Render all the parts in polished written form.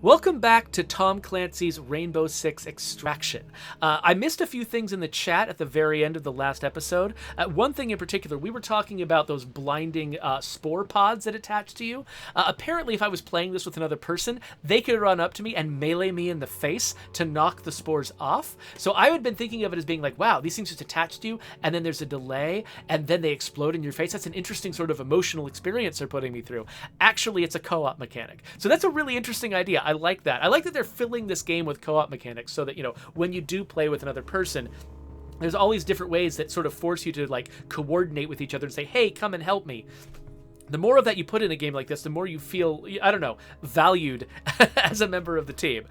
Welcome back to Tom Clancy's Rainbow Six Extraction. I missed a few things in the chat at the very end of the last episode. One thing in particular, we were talking about those blinding spore pods that attach to you. Apparently, if I was playing this with another person, they could run up to me and melee me in the face to knock the spores off. So I had been thinking of it as being like, wow, these things just attach to you, and then there's a delay, and then they explode in your face. That's an interesting sort of emotional experience they're putting me through. Actually, it's a co-op mechanic. So that's a really interesting idea. I like that. I like that they're filling this game with co-op mechanics so that, when you do play with another person, there's all these different ways that sort of force you to like coordinate with each other and say, hey, come and help me. The more of that you put in a game like this, the more you feel, valued as a member of the team,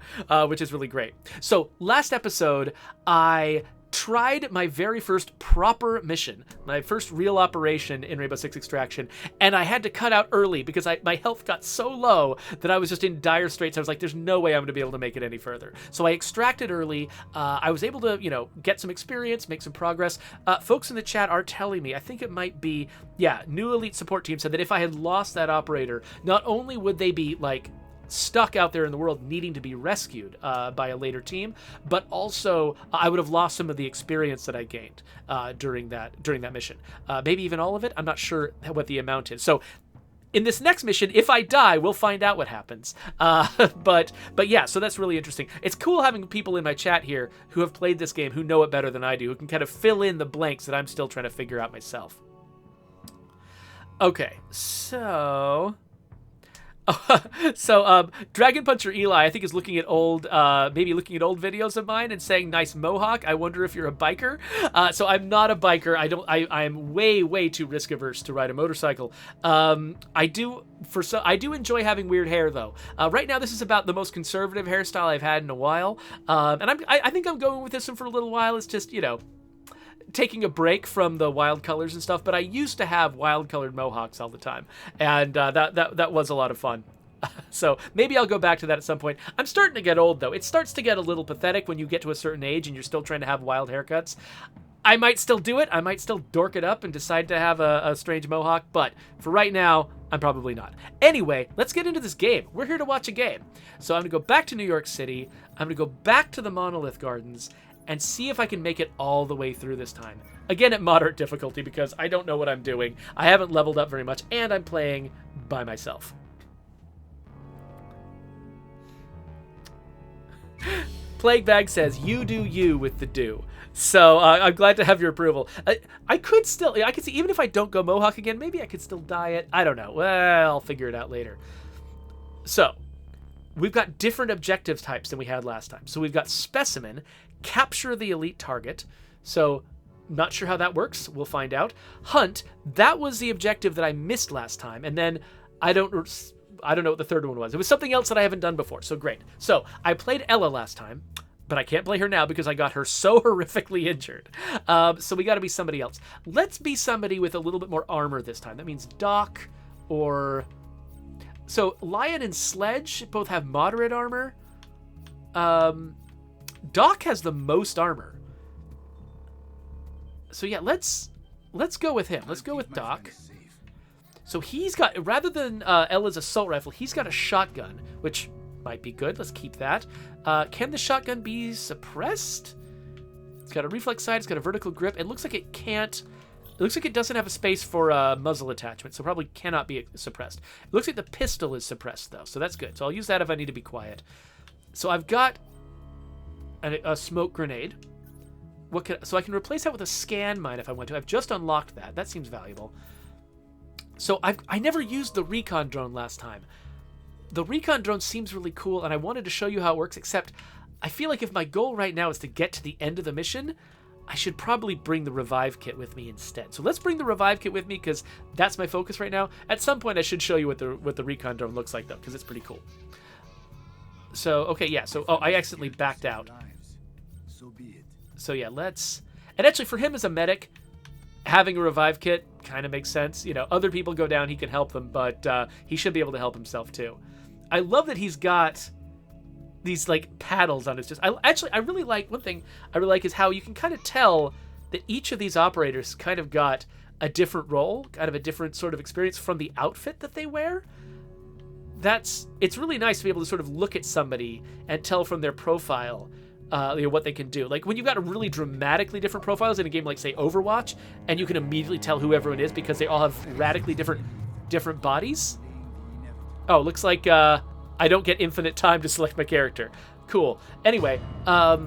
which is really great. So last episode, I tried my very first proper mission, my first real operation in Rainbow Six Extraction, and I had to cut out early because my health got so low that I was just in dire straits. I was like, there's no way I'm going to be able to make it any further. So I extracted early. I was able to, get some experience, make some progress. Folks in the chat are telling me, I think it might be, New Elite Support Team said that if I had lost that operator, not only would they be like stuck out there in the world needing to be rescued by a later team, but also I would have lost some of the experience that I gained during that mission. Maybe even all of it. I'm not sure what the amount is. So in this next mission, if I die, we'll find out what happens. But yeah, so that's really interesting. It's cool having people in my chat here who have played this game, who know it better than I do, who can kind of fill in the blanks that I'm still trying to figure out myself. Okay, so Dragon Puncher Eli, I think, is looking at maybe looking at old videos of mine and saying, "Nice mohawk. I wonder if you're a biker." So I'm not a biker. I'm way too risk averse to ride a motorcycle. I do enjoy having weird hair though. Right now, this is about the most conservative hairstyle I've had in a while, and I think I'm going with this one for a little while. It's just taking a break from the wild colors and stuff, but I used to have wild colored mohawks all the time, and that was a lot of fun. So maybe I'll go back to that at some point. I'm starting to get old though. It starts to get a little pathetic when you get to a certain age and you're still trying to have wild haircuts. I might still do it. I might still dork it up and decide to have a strange mohawk, but for right now, I'm probably not. Anyway, let's get into this game. We're here to watch a game. So I'm gonna go back to New York City. I'm gonna go back to the Monolith Gardens and see if I can make it all the way through this time. Again, at moderate difficulty because I don't know what I'm doing. I haven't leveled up very much, and I'm playing by myself. Plague Bag says, you do you with the do. So I'm glad to have your approval. I could see, even if I don't go Mohawk again, maybe I could still dye it. I don't know. Well, I'll figure it out later. So we've got different objective types than we had last time. So we've got Specimen, capture the elite target. So not sure how that works. We'll find out. Hunt, that was the objective that I missed last time. And then I don't know what the third one was. It was something else that I haven't done before. So great. So I played Ella last time, but I can't play her now because I got her so horrifically injured. So we got to be somebody else. Let's be somebody with a little bit more armor this time. That means Doc or... So Lion and Sledge both have moderate armor. Doc has the most armor. So yeah, let's go with him. Let's go with Doc. So he's got, rather than Ella's assault rifle, he's got a shotgun, which might be good. Let's keep that. Can the shotgun be suppressed? It's got a reflex sight. It's got a vertical grip. It looks like it can't. It looks like it doesn't have a space for a muzzle attachment, so probably cannot be suppressed. It looks like the pistol is suppressed, though, so that's good. So I'll use that if I need to be quiet. So I've got a smoke grenade. So I can replace that with a scan mine if I want to. I've just unlocked that. That seems valuable. So I never used the recon drone last time. The recon drone seems really cool, and I wanted to show you how it works, except I feel like if my goal right now is to get to the end of the mission, I should probably bring the revive kit with me instead. So let's bring the revive kit with me because that's my focus right now. At some point, I should show you what the recon drone looks like, though, because it's pretty cool. So, okay, yeah. So, I accidentally backed out. So, yeah, let's... And actually, for him as a medic, having a revive kit kind of makes sense. Other people go down, he can help them, but he should be able to help himself, too. I love that he's got these like paddles on his chest. I really like, one thing I really like is how you can kind of tell that each of these operators kind of got a different role, kind of a different sort of experience from the outfit that they wear. it's really nice to be able to sort of look at somebody and tell from their profile what they can do. Like when you've got a really dramatically different profiles in a game like, say, Overwatch, and you can immediately tell who everyone is because they all have radically different bodies. Oh, looks like I don't get infinite time to select my character. Cool. Anyway, what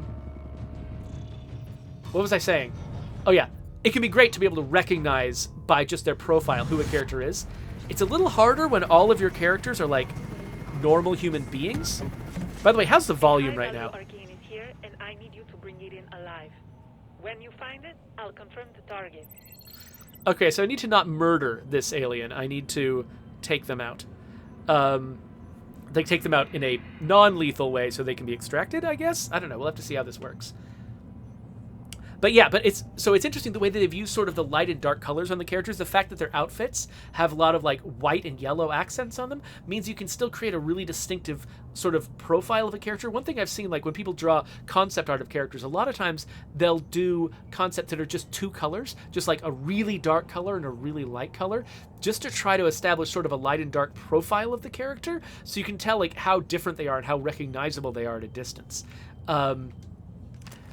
was I saying? Oh yeah, it can be great to be able to recognize by just their profile who a character is. It's a little harder when all of your characters are like normal human beings. By the way, how's the volume right now? Arcane is here, and I need you to bring it in alive. When you find it, I'll confirm the target. Okay, so I need to not murder this alien. I need to take them out. They take them out in a non-lethal way so they can be extracted, I guess? I don't know. We'll have to see how this works. But yeah, it's interesting the way that they've used sort of the light and dark colors on the characters. The fact that their outfits have a lot of like white and yellow accents on them means you can still create a really distinctive sort of profile of a character. One thing I've seen, like when people draw concept art of characters, a lot of times they'll do concepts that are just two colors, just like a really dark color and a really light color, just to try to establish sort of a light and dark profile of the character, so you can tell like how different they are and how recognizable they are at a distance.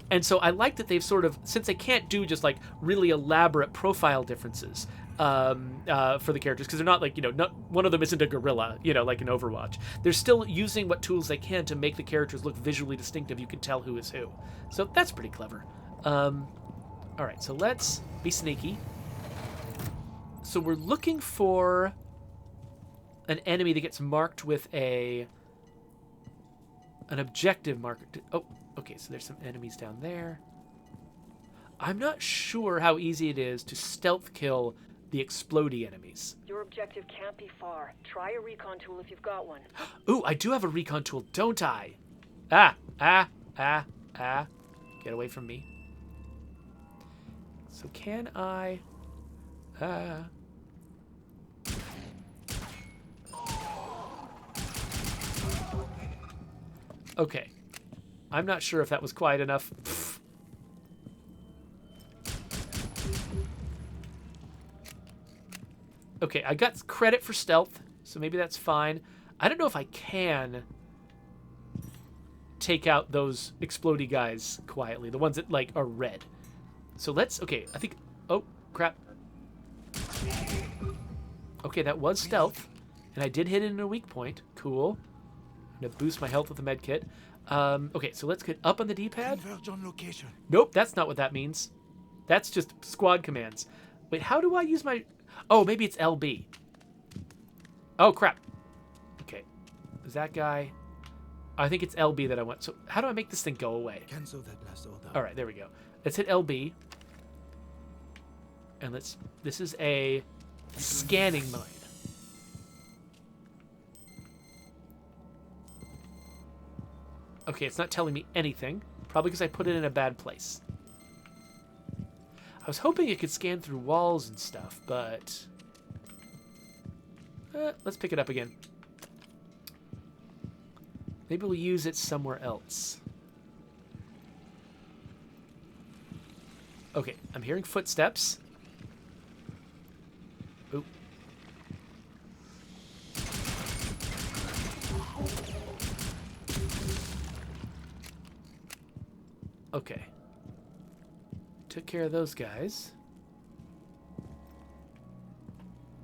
And so I like that they've sort of, since they can't do just like really elaborate profile differences for the characters, because they're not like, one of them isn't a gorilla, like in Overwatch. They're still using what tools they can to make the characters look visually distinctive. You can tell who is who. So that's pretty clever. All right, so let's be sneaky. So we're looking for an enemy that gets marked with an objective marker. Oh, okay, so there's some enemies down there. I'm not sure how easy it is to stealth kill the explodey enemies. Your objective can't be far. Try a recon tool if you've got one. Ooh, I do have a recon tool, don't I? Get away from me. So can I... Okay. I'm not sure if that was quiet enough. Okay, I got credit for stealth, so maybe that's fine. I don't know if I can take out those explodey guys quietly, the ones that, like, are red. So let's... Okay, I think... Oh, crap. Okay, that was stealth, and I did hit it in a weak point. Cool. I'm going to boost my health with the med kit. Okay, so let's get up on the D-pad. Nope, that's not what that means. That's just squad commands. Wait, how do I use my... Oh, maybe it's LB. Oh, crap. Okay. Is that guy... I think it's LB that I want. So how do I make this thing go away? Cancel that last order. All right, there we go. Let's hit LB. And let's... This is a scanning mine. Okay, it's not telling me anything. Probably because I put it in a bad place. I was hoping it could scan through walls and stuff, but... let's pick it up again. Maybe we'll use it somewhere else. Okay, I'm hearing footsteps. Oop. Okay. Took care of those guys.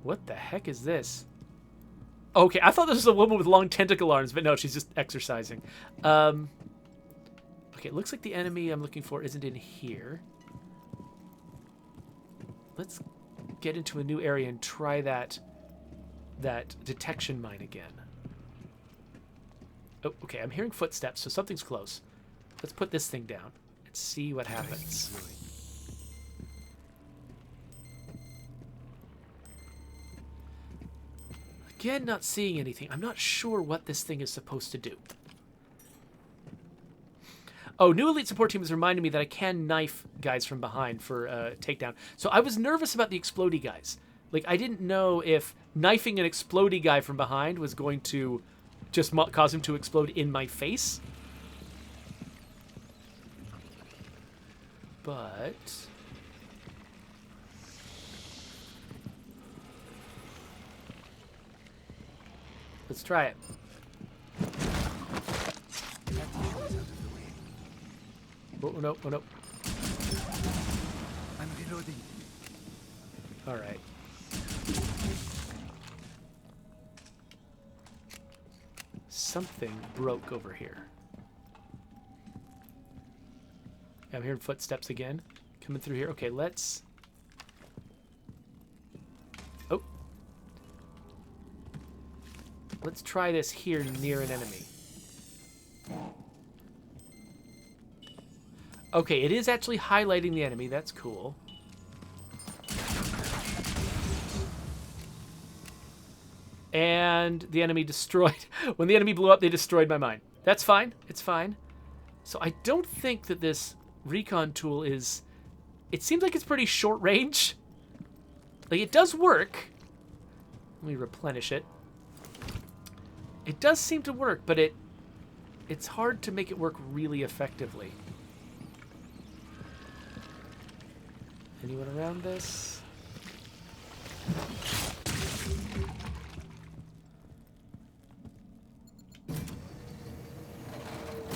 What the heck is this? Okay, I thought this was a woman with long tentacle arms, but no, she's just exercising. Okay, it looks like the enemy I'm looking for isn't in here. Let's get into a new area and try that detection mine again. Oh, okay, I'm hearing footsteps, so something's close. Let's put this thing down and see what happens. Again, not seeing anything. I'm not sure what this thing is supposed to do. Oh, new elite support team is reminding me that I can knife guys from behind for takedown. So I was nervous about the explodey guys. Like, I didn't know if knifing an explodey guy from behind was going to just cause him to explode in my face. But... Let's try it. Oh, no, oh, no. I'm reloading. All right. Something broke over here. Yeah, I'm hearing footsteps again. Coming through here. Okay, let's... Oh. Let's try this here near an enemy. Okay, it is actually highlighting the enemy. That's cool. And the enemy destroyed... When the enemy blew up, they destroyed my mine. That's fine. It's fine. So I don't think that this recon tool is... It seems like it's pretty short range. Like, it does work. Let me replenish it. It does seem to work, but it's hard to make it work really effectively. Anyone around this?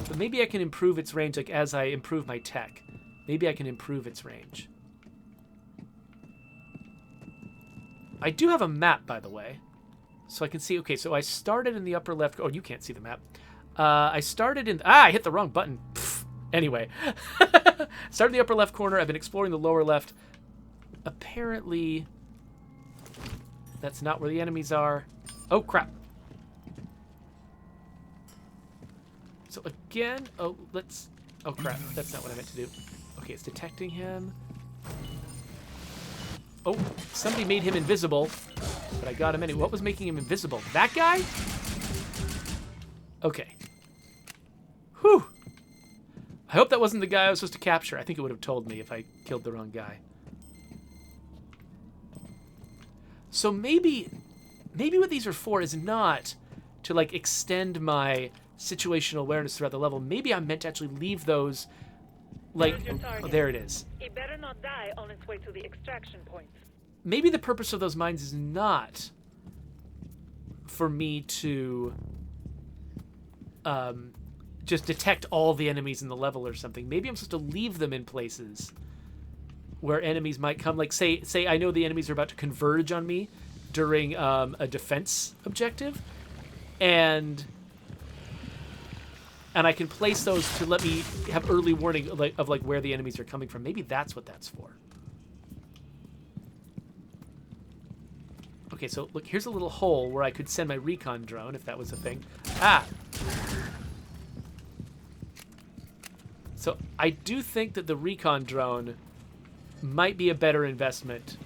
But maybe I can improve its range, like, as I improve my tech. Maybe I can improve its range. I do have a map, by the way. So I can see... Okay, so I started in the upper left... Oh, you can't see the map. I started in... I hit the wrong button. Pfft. Anyway. Started in the upper left corner. I've been exploring the lower left. Apparently... That's not where the enemies are. Oh, crap. So again... Oh, let's... Oh, crap. That's not what I meant to do. Okay, it's detecting him. Oh, somebody made him invisible. But I got him anyway. What was making him invisible? That guy? Okay. Whew. I hope that wasn't the guy I was supposed to capture. I think it would have told me if I killed the wrong guy. So maybe what these are for is not to, like, extend my situational awareness throughout the level. Maybe I'm meant to actually leave those, like... Oh, there it is. It better not die on its way to the extraction point. Maybe the purpose of those mines is not for me to just detect all the enemies in the level or something. Maybe I'm supposed to leave them in places where enemies might come. Like, say I know the enemies are about to converge on me during a defense objective, and I can place those to let me have early warning of where the enemies are coming from. Maybe that's what that's for. Okay, so look, here's a little hole where I could send my recon drone if that was a thing. Ah! So I do think that the recon drone might be a better investment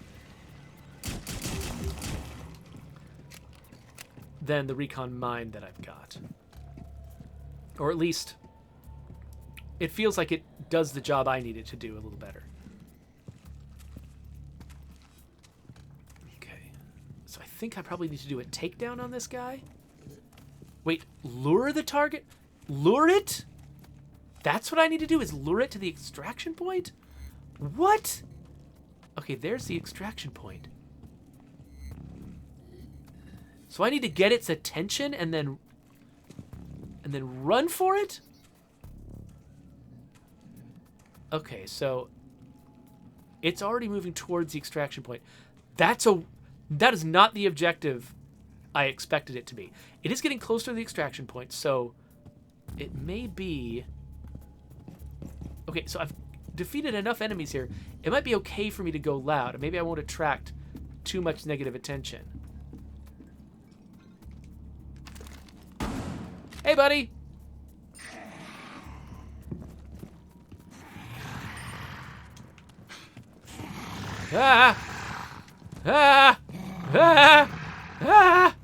than the recon mine that I've got. Or at least it feels like it does the job I need it to do a little better. So I think I probably need to do a takedown on this guy. Wait, lure the target? Lure it? That's what I need to do, is lure it to the extraction point? What? Okay, there's the extraction point. So I need to get its attention and then run for it? Okay, so it's already moving towards the extraction point. That is not the objective I expected it to be. It is getting closer to the extraction point, so it may be... Okay, so I've defeated enough enemies here. It might be okay for me to go loud. Maybe I won't attract too much negative attention. Hey, buddy! Ah! Ah! Ah! Ah!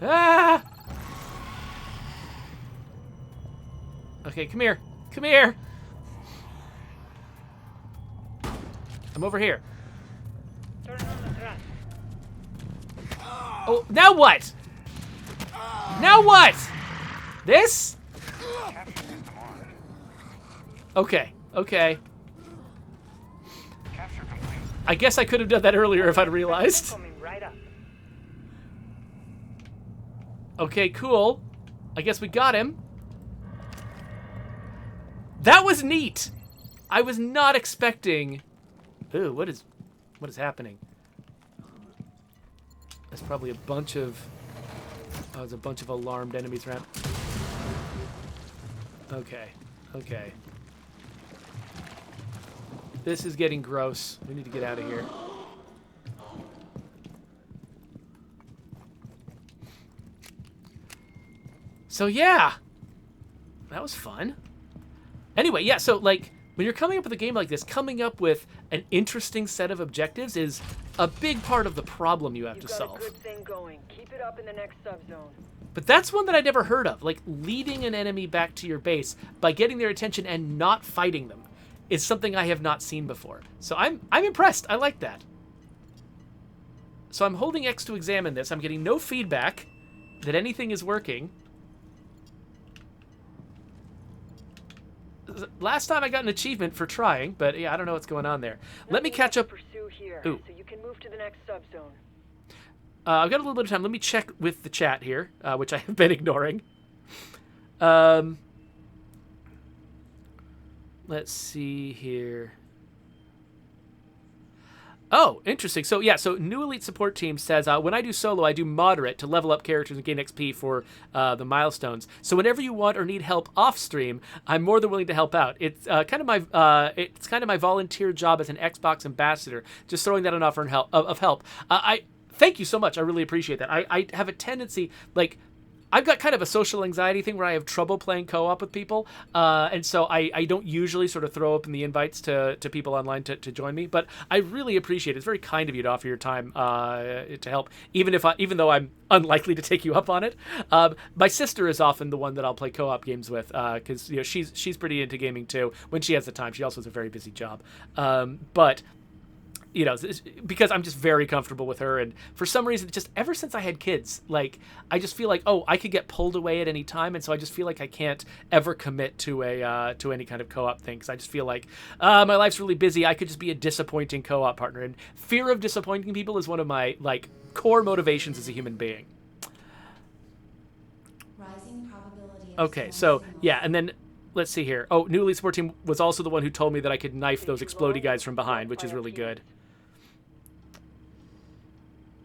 Ah! Okay, come here. Come here! I'm over here. Turn on the thrust. Oh, now what? Now what? This? Okay, okay. I guess I could have done that earlier if I'd realized. Coming right up. Okay, cool. I guess we got him. That was neat. I was not expecting... Ooh, what is happening? There's probably a bunch of... Oh, there's a bunch of alarmed enemies around. Okay. Okay. This is getting gross. We need to get out of here. So, yeah. That was fun. Anyway, yeah, so, like, when you're coming up with a game like this, coming up with an interesting set of objectives is a big part of the problem you have to solve. You've got a good thing going. Keep it up in the next subzone. But that's one that I never heard of. Like, leading an enemy back to your base by getting their attention and not fighting them is something I have not seen before. So I'm impressed. I like that. So I'm holding X to examine this. I'm getting no feedback that anything is working. Last time I got an achievement for trying, but yeah, I don't know what's going on there. Let me catch up. Pursue here, Ooh. so you can move to the next subzone. I've got a little bit of time. Let me check with the chat here, which I have been ignoring. Let's see here. Oh, interesting. So, yeah, so New Elite Support Team says, when I do solo, I do moderate to level up characters and gain XP for the milestones. So whenever you want or need help off stream, I'm more than willing to help out. It's kind of my volunteer job as an Xbox ambassador. Just throwing that an offer of help. I thank you so much. I really appreciate that. I have a tendency, like, I've got kind of a social anxiety thing where I have trouble playing co-op with people, and so I don't usually sort of throw open the invites to people online to join me. But I really appreciate it. It's very kind of you to offer your time to help, even though I'm unlikely to take you up on it. My sister is often the one that I'll play co-op games with because she's pretty into gaming too when she has the time. She also has a very busy job, but. Because I'm just very comfortable with her, and for some reason, just ever since I had kids, like, I just feel like, oh, I could get pulled away at any time, and so I just feel like I can't ever commit to any kind of co-op thing, because I just feel like my life's really busy. I could just be a disappointing co-op partner, and fear of disappointing people is one of my, like, core motivations as a human being. Rising probability. Okay, so, yeah, and then... Let's see here. Oh, New Elite Support Team was also the one who told me that I could knife those explodey guys from behind, which is really good.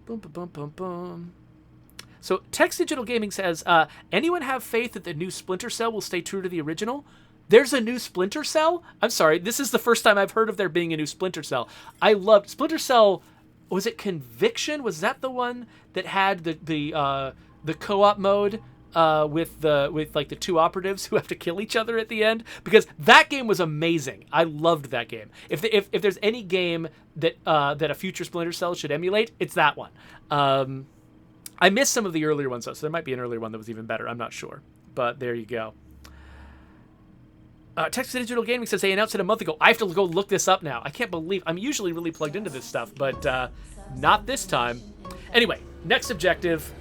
Boom, boom, boom, boom, boom. So, Tex Digital Gaming says, anyone have faith that the new Splinter Cell will stay true to the original? There's a new Splinter Cell? I'm sorry, this is the first time I've heard of there being a new Splinter Cell. I loved Splinter Cell. Was it Conviction? Was that the one that had the co-op mode? With like the two operatives who have to kill each other at the end, because that game was amazing. I loved that game. If there's any game that a future Splinter Cell should emulate, it's that one. I missed some of the earlier ones though, so there might be an earlier one that was even better. I'm not sure, but there you go. Texas Digital Gaming says they announced it a month ago. I have to go look this up now. I can't believe I'm usually really plugged into this stuff, but not this time. Anyway, next objective.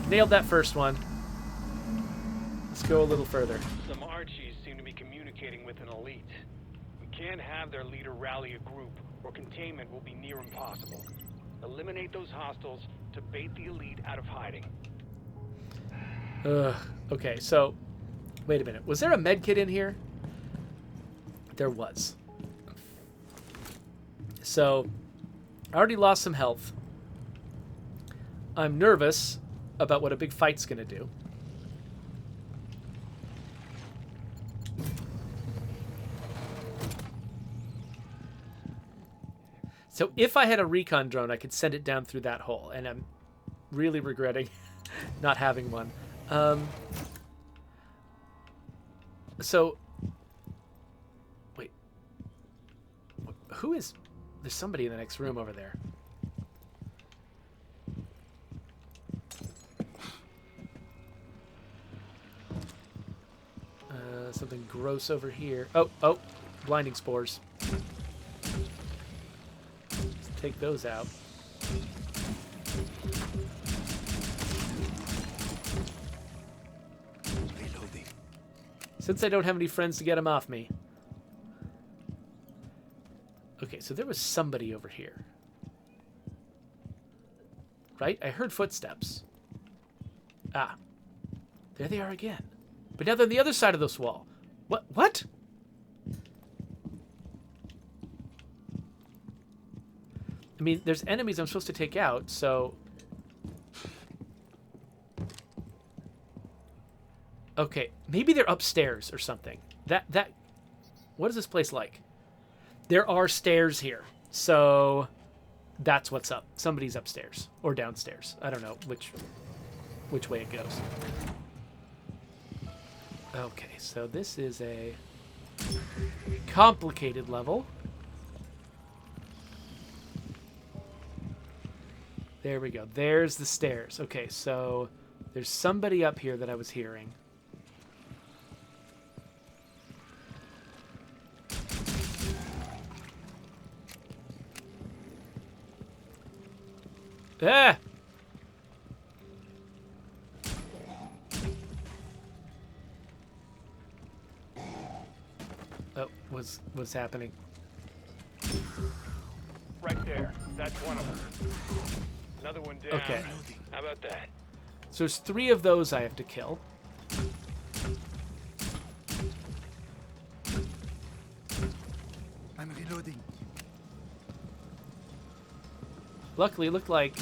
Nailed that first one. Let's go a little further. Some Archies seem to be communicating with an elite. We can't have their leader rally a group, or containment will be near impossible. Eliminate those hostiles to bait the elite out of hiding. Okay, so... Wait a minute. Was there a med kit in here? There was. So, I already lost some health. I'm nervous about what a big fight's gonna do. So if I had a recon drone, I could send it down through that hole, and I'm really regretting not having one. So, wait. Who is... There's somebody in the next room over there. Something gross over here. Oh, blinding spores. Let's take those out. Reloading. Since I don't have any friends to get them off me. Okay, so there was somebody over here. Right? I heard footsteps. Ah. There they are again. But now they're on the other side of this wall. What? I mean, there's enemies I'm supposed to take out, so... Okay, maybe they're upstairs or something. What is this place like? There are stairs here, so that's what's up. Somebody's upstairs or downstairs. I don't know which way it goes. Okay, so this is a complicated level. There we go. There's the stairs. Okay, so there's somebody up here that I was hearing. Ah! Oh, what's happening? Right there. That's one of them. Another one down. Okay. How about that? So there's 3 of those I have to kill. I'm reloading. Luckily, it looked like...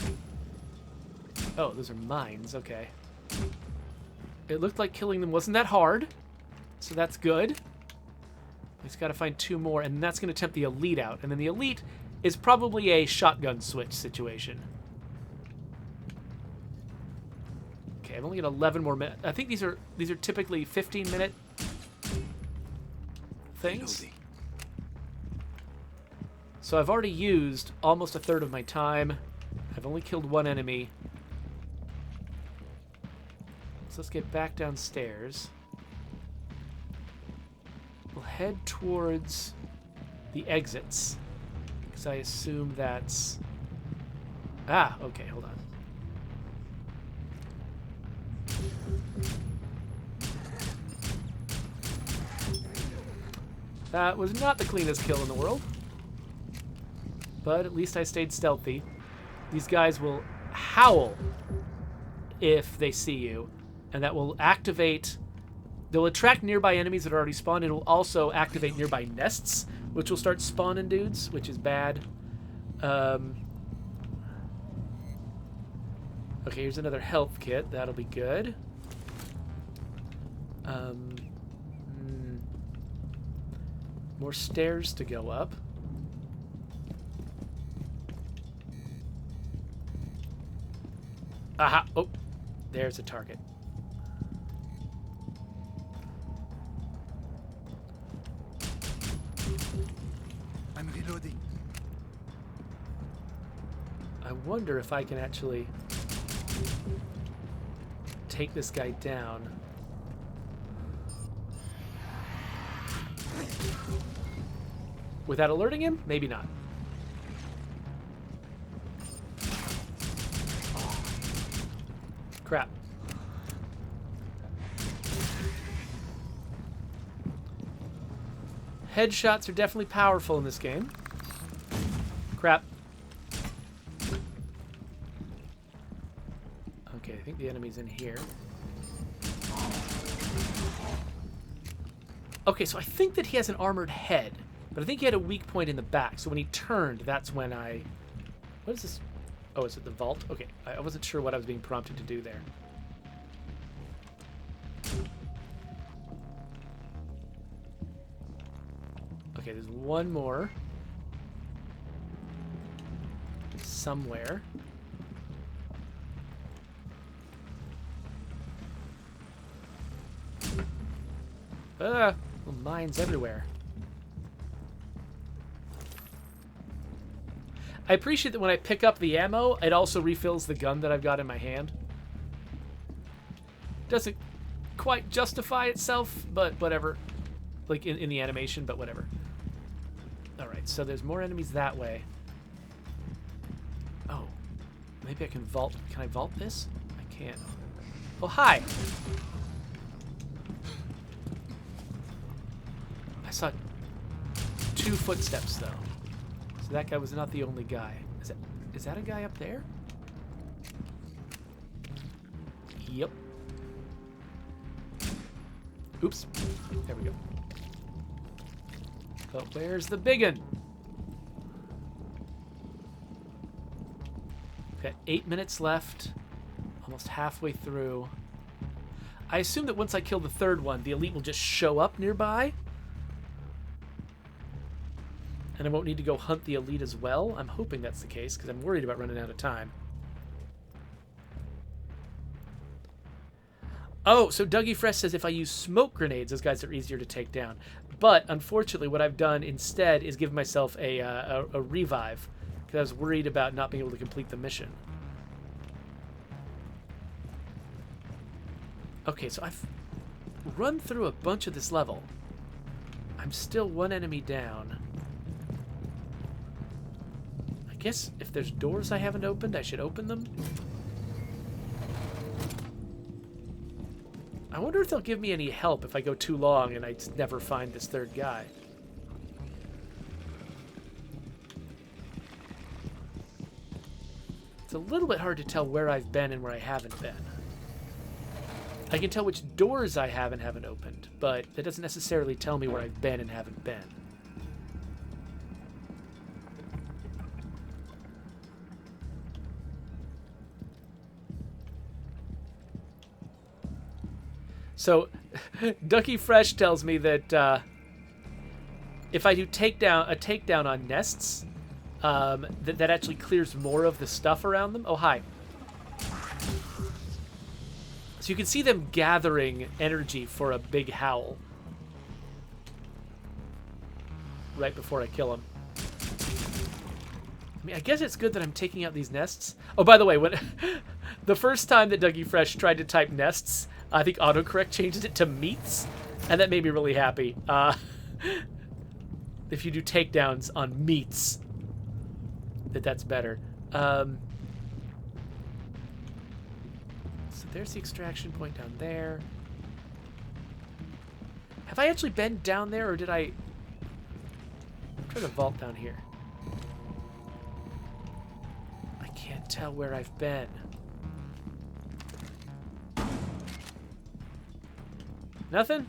Oh, those are mines. Okay. It looked like killing them wasn't that hard. So that's good. We just got to find 2 more, and that's going to tempt the elite out. And then the elite is probably a shotgun switch situation. Okay, I've only got 11 more minutes. I think these are typically 15-minute things. Reloading. So I've already used almost a third of my time. I've only killed 1 enemy. So let's get back downstairs. We'll head towards the exits. Because I assume that's... Ah, okay, hold on. That was not the cleanest kill in the world. But at least I stayed stealthy. These guys will howl if they see you, and that will activate... They'll attract nearby enemies that are already spawned. It will also activate nearby nests, which will start spawning dudes, which is bad. Okay, here's another health kit. That'll be good. More stairs to go up. Aha! Oh, there's a target. I'm reloading. I wonder if I can actually take this guy down. Without alerting him? Maybe not. Crap. Headshots are definitely powerful in this game. Crap. Okay, I think the enemy's in here. Okay, so I think that he has an armored head, but I think he had a weak point in the back, so when he turned, that's when I... What is this? Oh, is it the vault? Okay, I wasn't sure what I was being prompted to do there. Okay, there's one more. Somewhere. Little mines everywhere. I appreciate that when I pick up the ammo, it also refills the gun that I've got in my hand. Doesn't quite justify itself, but whatever. Like in the animation, but whatever. Alright, so there's more enemies that way. Oh. Maybe I can vault. Can I vault this? I can't. Oh, hi! I saw 2 footsteps, though. So that guy was not the only guy. Is that a guy up there? Yep. Oops. There we go. But where's the big one? Got 8 minutes left. Almost halfway through. I assume that once I kill the third one, the elite will just show up nearby. And I won't need to go hunt the elite as well. I'm hoping that's the case, because I'm worried about running out of time. Oh, so Dougie Fresh says if I use smoke grenades, those guys are easier to take down. But, unfortunately, what I've done instead is give myself a revive, because I was worried about not being able to complete the mission. Okay, so I've run through a bunch of this level. I'm still one enemy down. I guess if there's doors I haven't opened, I should open them. I wonder if they'll give me any help if I go too long and I just never find this third guy. It's a little bit hard to tell where I've been and where I haven't been. I can tell which doors I have and haven't opened, but that doesn't necessarily tell me where I've been and haven't been. So, Ducky Fresh tells me that if I do a takedown on nests, that actually clears more of the stuff around them. Oh, hi. So you can see them gathering energy for a big howl. Right before I kill them. I mean, I guess it's good that I'm taking out these nests. Oh, by the way, when the first time that Dougie Fresh tried to type nests, I think autocorrect changed it to meats, and that made me really happy. If you do takedowns on meats, that's better. So there's the extraction point down there. Have I actually been down there, or did I try to vault down here? I can't tell where I've been. Nothing?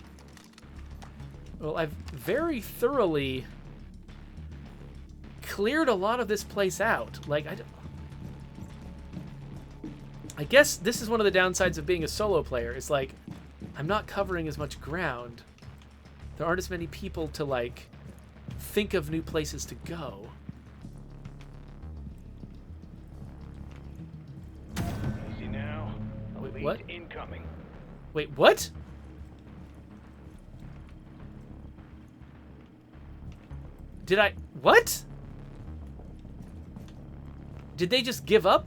Well, I've very thoroughly cleared a lot of this place out. Like, I guess this is one of the downsides of being a solo player. It's like, I'm not covering as much ground. There aren't as many people to, like, think of new places to go. Easy now. Wait, what? Incoming. Wait, what? Did I... What? Did they just give up?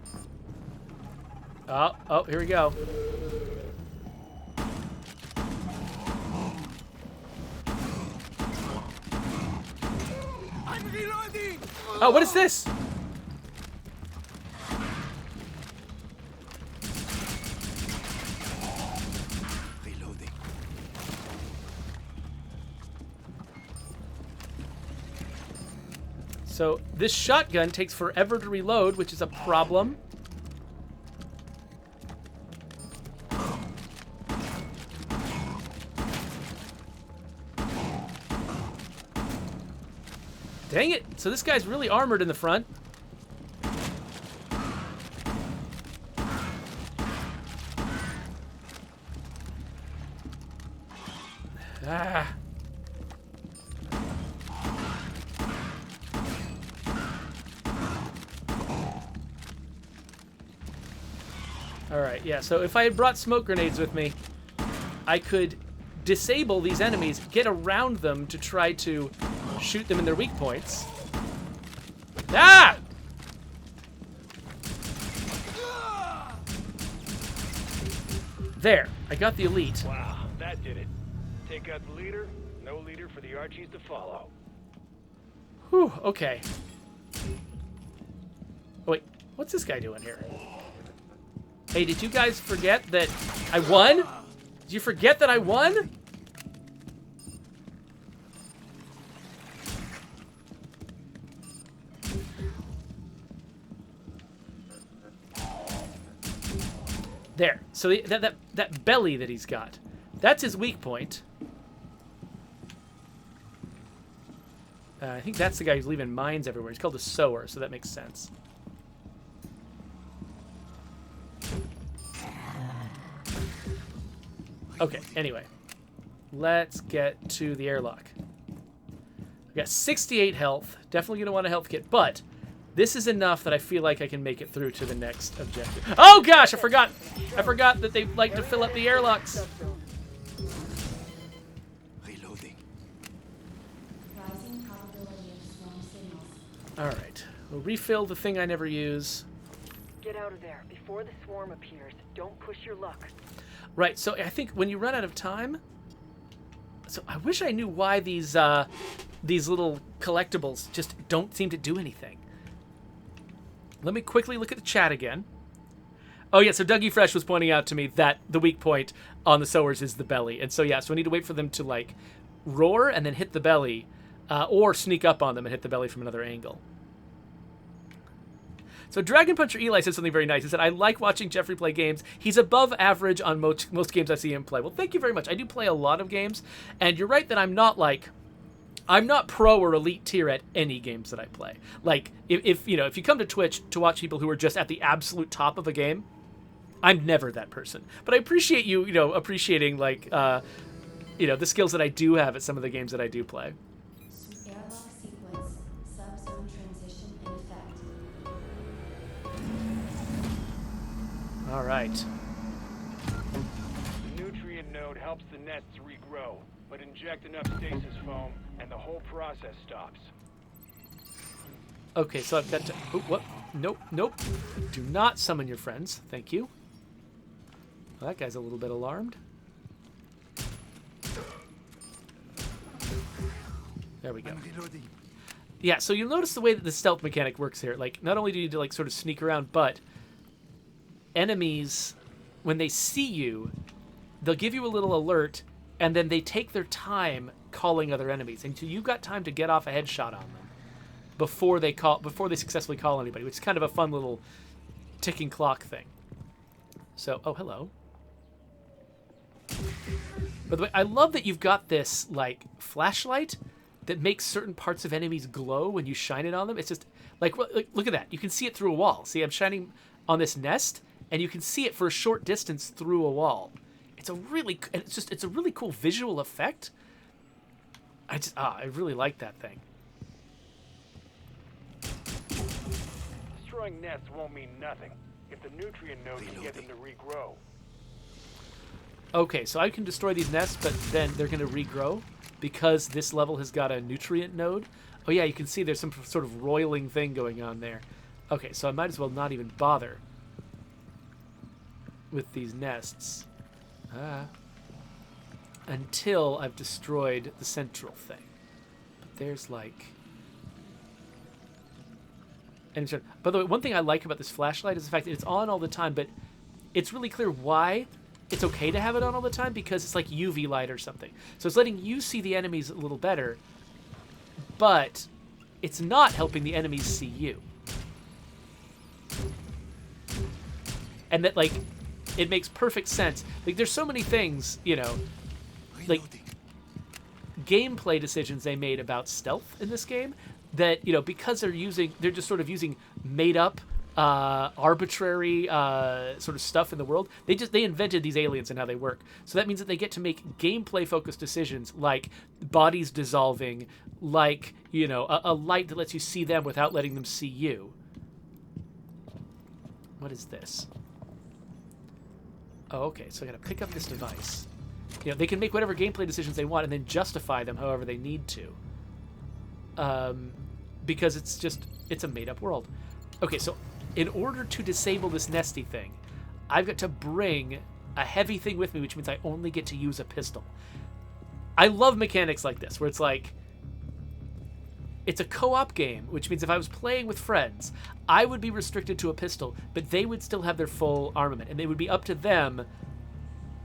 Oh, here we go. I'm reloading! Oh, what is this? Reloading. So this shotgun takes forever to reload, which is a problem. Dang it. So this guy's really armored in the front. Ah. Alright, yeah, so if I had brought smoke grenades with me, I could disable these enemies, get around them to try to shoot them in their weak points. Ah! There, I got the elite. Wow, that did it. Take out the leader, no leader for the Archies to follow. Whew, okay. Oh, wait, what's this guy doing here? Hey, did you guys forget that I won? Did you forget that I won? There. So that belly that he's got, that's his weak point. I think that's the guy who's leaving mines everywhere. He's called a sower, so that makes sense. Okay, anyway. Let's get to the airlock. We got 68 health. Definitely going to want a health kit, but this is enough that I feel like I can make it through to the next objective. Oh gosh, I forgot that they like to fill up the airlocks. Reloading. Rising probability of swarm signals. All right, we'll refill the thing I never use. Get out of there before the swarm appears. Don't push your luck. Right, so I think when you run out of time, so I wish I knew why these little collectibles just don't seem to do anything. Let me quickly look at the chat again. Oh yeah, so Dougie Fresh was pointing out to me that the weak point on the sowers is the belly, and so yeah, so I need to wait for them to like roar and then hit the belly, or sneak up on them and hit the belly from another angle. So Dragon Puncher Eli said something very nice. He said, I like watching Jeffrey play games. He's above average on most games I see him play. Well, thank you very much. I do play a lot of games, and you're right that I'm not pro or elite tier at any games that I play. Like, if you come to Twitch to watch people who are just at the absolute top of a game, I'm never that person. But I appreciate you, appreciating, like, the skills that I do have at some of the games that I do play. Airlock sequence. Subzone transition in effect. All right. The nutrient node helps the nests regrow, but inject enough stasis foam and the whole process stops. Okay, so I've got to... Oh, what? Nope. Do not summon your friends. Thank you. Well, that guy's a little bit alarmed. There we go. I'm reloading. Yeah, so you'll notice the way that the stealth mechanic works here. Like, not only do you need to, like, sort of sneak around, but enemies, when they see you, they'll give you a little alert, and then they take their time calling other enemies. And so you've got time to get off a headshot on them before they successfully call anybody, which is kind of a fun little ticking clock thing. So, oh, hello. By the way, I love that you've got this, like, flashlight that makes certain parts of enemies glow when you shine it on them. It's just, like, look at that. You can see it through a wall. See, I'm shining on this nest, and you can see it for a short distance through a wall. It's a really cool visual effect. I really like that thing. Destroying nests won't mean nothing if the nutrient node can get them to regrow. Okay, so I can destroy these nests, but then they're going to regrow because this level has got a nutrient node. Oh yeah, you can see there's some sort of roiling thing going on there. Okay, so I might as well not even bother with these nests until I've destroyed the central thing. But there's like... And by the way, one thing I like about this flashlight is the fact that it's on all the time, but it's really clear why it's okay to have it on all the time, because it's like UV light or something. So it's letting you see the enemies a little better, but it's not helping the enemies see you. And that, like, it makes perfect sense. Like, there's so many things, like gameplay decisions they made about stealth in this game that, because they're just sort of using made up arbitrary sort of stuff in the world. They invented these aliens and how they work. So that means that they get to make gameplay focused decisions like bodies dissolving, like, a light that lets you see them without letting them see you. What is this? Oh, okay, so I gotta pick up this device. They can make whatever gameplay decisions they want and then justify them however they need to. Because it's a made-up world. Okay, so in order to disable this nesty thing, I've got to bring a heavy thing with me, which means I only get to use a pistol. I love mechanics like this, where it's like, it's a co-op game, which means if I was playing with friends, I would be restricted to a pistol, but they would still have their full armament, and it would be up to them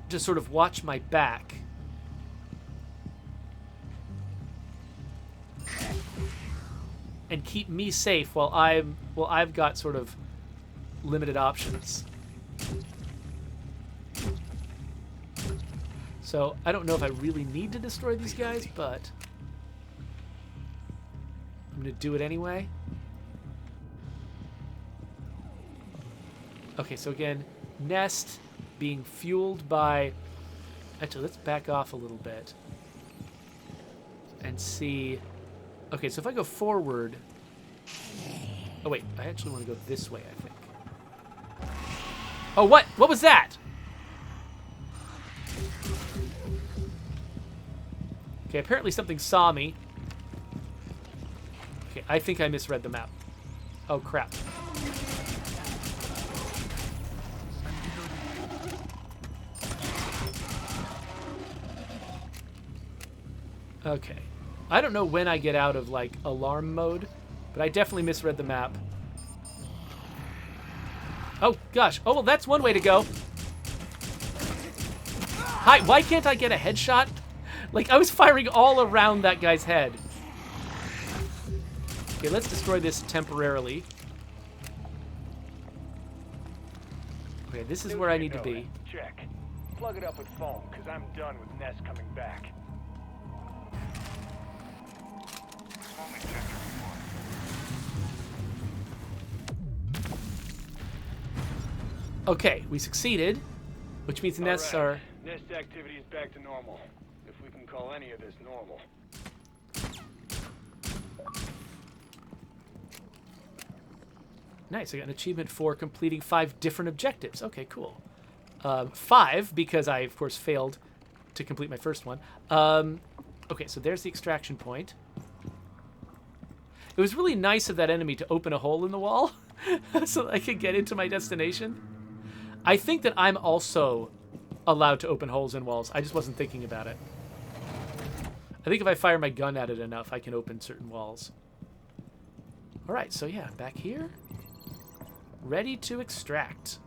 to sort of watch my back. And keep me safe while I've got sort of limited options. So I don't know if I really need to destroy these guys, but I'm going to do it anyway. Okay, so again, nest being fueled by... Actually, let's back off a little bit and see... Okay, so if I go forward... Oh, wait, I actually want to go this way, I think. Oh, what? What was that? Okay, apparently something saw me. Okay, I think I misread the map. Oh, crap. Okay. I don't know when I get out of, like, alarm mode, but I definitely misread the map. Oh, gosh. Oh, well, that's one way to go. Hi, why can't I get a headshot? Like, I was firing all around that guy's head. Okay, let's destroy this temporarily. Okay, this is where I need to be. Check. Plug it up with foam, because I'm done with Ness coming back. Okay, we succeeded, which means the nests are... Nest activity is back to normal, if we can call any of this normal. Nice, I got an achievement for completing 5 different objectives. Okay, cool. 5, because I, of course, failed to complete my first one. Okay, so there's the extraction point. It was really nice of that enemy to open a hole in the wall so that I could get into my destination. I think that I'm also allowed to open holes in walls. I just wasn't thinking about it. I think if I fire my gun at it enough, I can open certain walls. All right, so yeah, back here. Ready to extract.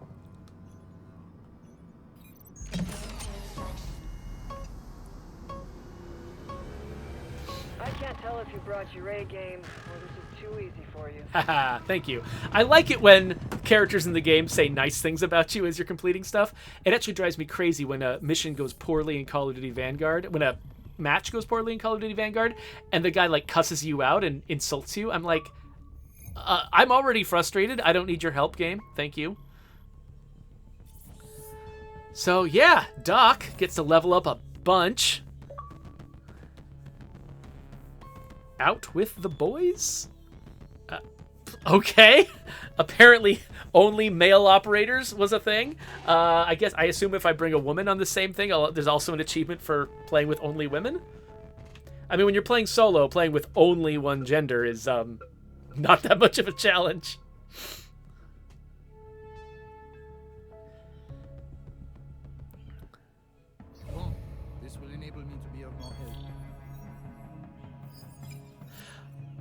I can't tell if you brought your A game or this is too easy for you. Haha, thank you. I like it when characters in the game say nice things about you as you're completing stuff. It actually drives me crazy when a mission goes poorly in Call of Duty Vanguard, when a match goes poorly in Call of Duty Vanguard, and the guy like cusses you out and insults you. I'm like, I'm already frustrated. I don't need your help, game. Thank you. So yeah, Doc gets to level up a bunch. Out with the boys? Okay. Apparently only male operators was a thing. I assume if I bring a woman on the same thing, there's also an achievement for playing with only women. I mean, when you're playing solo, playing with only one gender is not that much of a challenge. Bon, this will enable me to be of more help.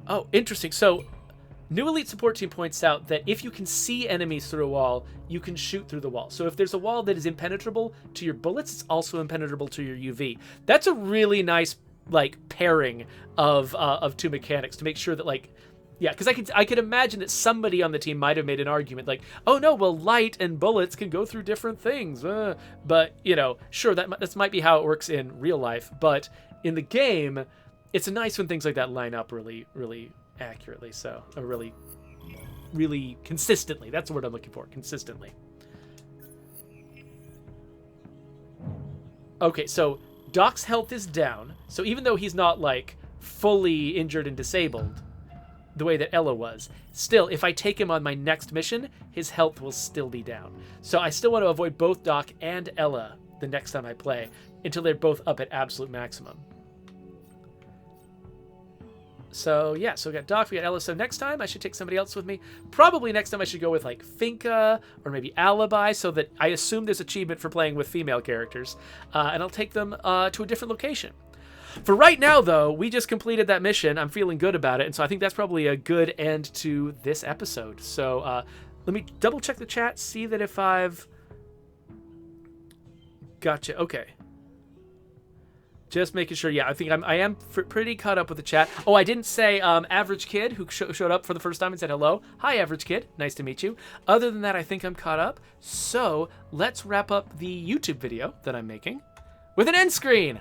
Oh, interesting. So, New Elite Support Team points out that if you can see enemies through a wall, you can shoot through the wall. So if there's a wall that is impenetrable to your bullets, it's also impenetrable to your UV. That's a really nice, like, pairing of 2 mechanics to make sure that, like, yeah, because I could imagine that somebody on the team might have made an argument like, oh no, well, light and bullets can go through different things. But, you know, sure, that might be how it works in real life. But in the game, it's nice when things like that line up really, really accurately. So, or really, really consistently. That's the word I'm looking for, consistently. Okay, so Doc's health is down. So even though he's not, like, fully injured and disabled, the way that Ella was, still, if I take him on my next mission, his health will still be down. So I still want to avoid both Doc and Ella the next time I play until they're both up at absolute maximum. So yeah, so we got Doc, we got Ella. So next time I should take somebody else with me. Probably next time I should go with like Finka or maybe Alibi, so that I assume there's achievement for playing with female characters, and I'll take them to a different location. For right now, though, we just completed that mission. I'm feeling good about it, and so I think that's probably a good end to this episode. So let me double check the chat, see that if I've... Gotcha, okay. Just making sure, yeah, I think I am pretty caught up with the chat. Oh, I didn't say Average Kid, who showed up for the first time and said hello. Hi, Average Kid. Nice to meet you. Other than that, I think I'm caught up. So let's wrap up the YouTube video that I'm making with an end screen.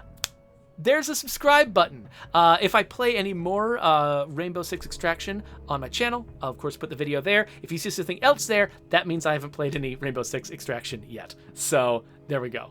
There's a subscribe button. If I play any more Rainbow Six Extraction on my channel, I'll of course put the video there. If you see something else there, that means I haven't played any Rainbow Six Extraction yet. So there we go.